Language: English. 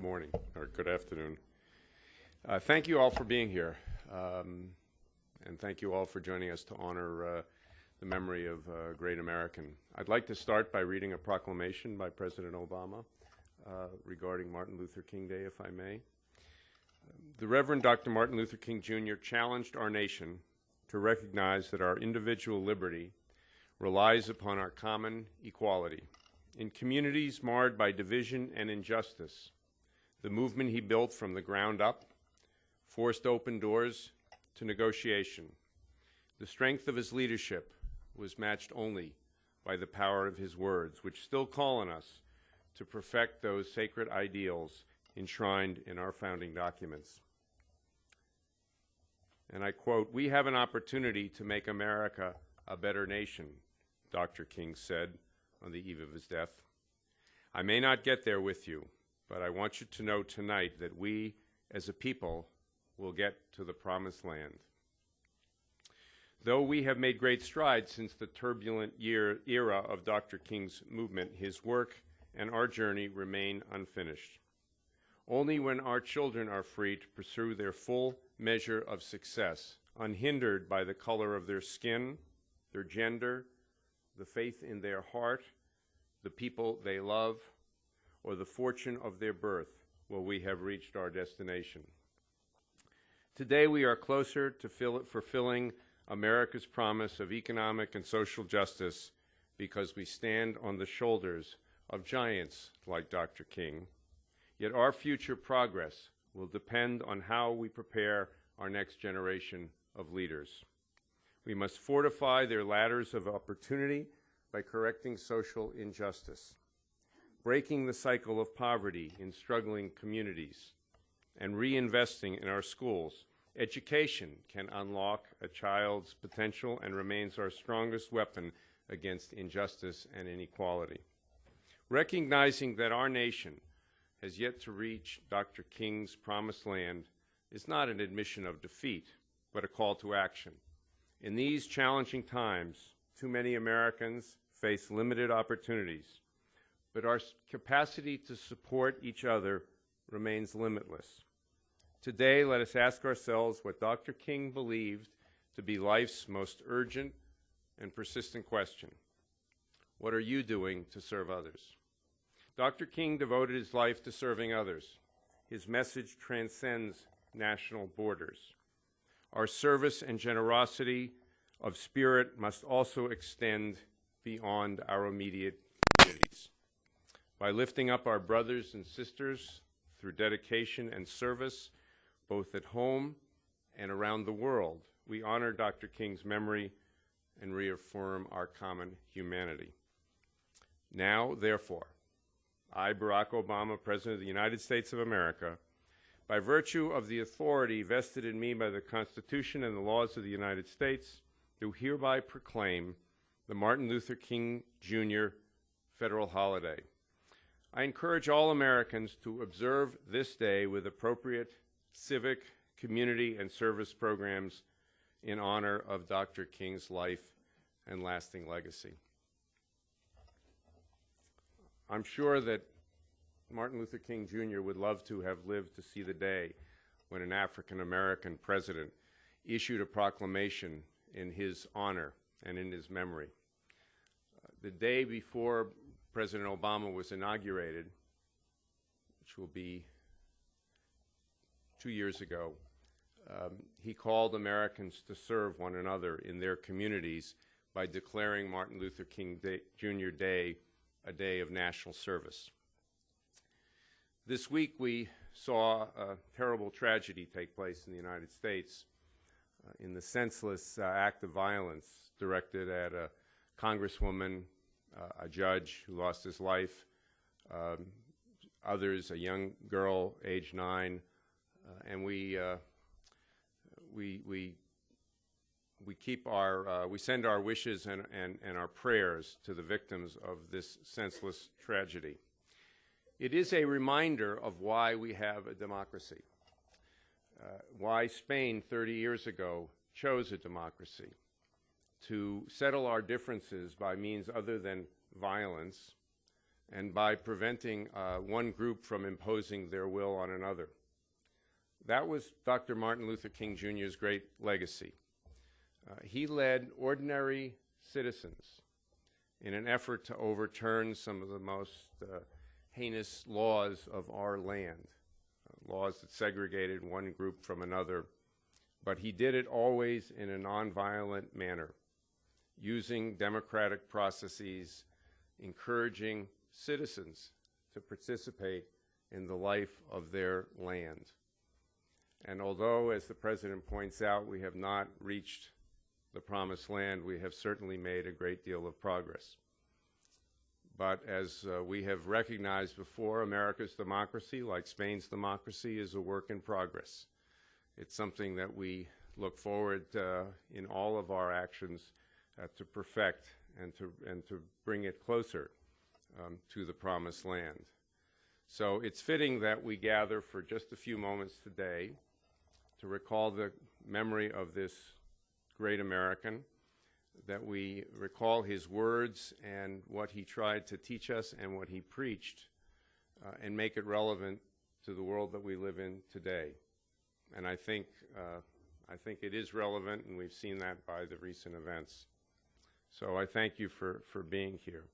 morning, or good afternoon. Thank you all for being here, and thank you all for joining us to honor the memory of a great American. I'd like to start by reading a proclamation by President Obama regarding Martin Luther King Day, if I may. The Reverend Dr. Martin Luther King Jr. challenged our nation to recognize that our individual liberty relies upon our common equality. In communities marred by division and injustice, the movement he built from the ground up forced open doors to negotiation. The strength of his leadership was matched only by the power of his words, which still call on us to perfect those sacred ideals enshrined in our founding documents. And I quote, "We have an opportunity to make America a better nation," Dr. King said on the eve of his death. "I may not get there with you, but I want you to know tonight that we, as a people, will get to the promised land." Though we have made great strides since the turbulent era of Dr. King's movement, his work and our journey remain unfinished. Only when our children are free to pursue their full measure of success, unhindered by the color of their skin, their gender, the faith in their heart, the people they love, or the fortune of their birth, will we have reached our destination. Today we are closer to fulfilling America's promise of economic and social justice because we stand on the shoulders of giants like Dr. King. Yet our future progress will depend on how we prepare our next generation of leaders. We must fortify their ladders of opportunity by correcting social injustice, breaking the cycle of poverty in struggling communities, and reinvesting in our schools. Education can unlock a child's potential and remains our strongest weapon against injustice and inequality. Recognizing that our nation has yet to reach Dr. King's promised land is not an admission of defeat, but a call to action. In these challenging times, too many Americans face limited opportunities, but our capacity to support each other remains limitless. Today, let us ask ourselves what Dr. King believed to be life's most urgent and persistent question. What are you doing to serve others? Dr. King devoted his life to serving others. His message transcends national borders. Our service and generosity of spirit must also extend beyond our immediate communities. By lifting up our brothers and sisters through dedication and service, both at home and around the world, we honor Dr. King's memory and reaffirm our common humanity. Now, therefore, I, Barack Obama, President of the United States of America, by virtue of the authority vested in me by the Constitution and the laws of the United States, do hereby proclaim the Martin Luther King Jr. federal holiday. I encourage all Americans to observe this day with appropriate civic, community, and service programs in honor of Dr. King's life and lasting legacy. I'm sure that Martin Luther King Jr. would love to have lived to see the day when an African-American president issued a proclamation in his honor and in his memory. The day before President Obama was inaugurated, which will be 2 years ago, he called Americans to serve one another in their communities by declaring Martin Luther King Jr. Day a day of national service. This week we saw a terrible tragedy take place in the United States in the senseless act of violence directed at a congresswoman, a judge who lost his life, others, a young girl, age 9, and we send our wishes and our prayers to the victims of this senseless tragedy. It is a reminder of why we have a democracy, why Spain 30 years ago chose a democracy, to settle our differences by means other than violence, and by preventing one group from imposing their will on another. That was Dr. Martin Luther King Jr.'s great legacy. He led ordinary citizens in an effort to overturn some of the most heinous laws of our land, laws that segregated one group from another. But he did it always in a nonviolent manner, using democratic processes, encouraging citizens to participate in the life of their land. And although, as the President points out, we have not reached the promised land, we have certainly made a great deal of progress. But as we have recognized before, America's democracy, like Spain's democracy, is a work in progress. It's something that we look forward in all of our actions to perfect and to bring it closer to the promised land. So it's fitting that we gather for just a few moments today to recall the memory of this great American, that we recall his words and what he tried to teach us and what he preached, and make it relevant to the world that we live in today. And I think it is relevant, and we've seen that by the recent events. So I thank you for being here.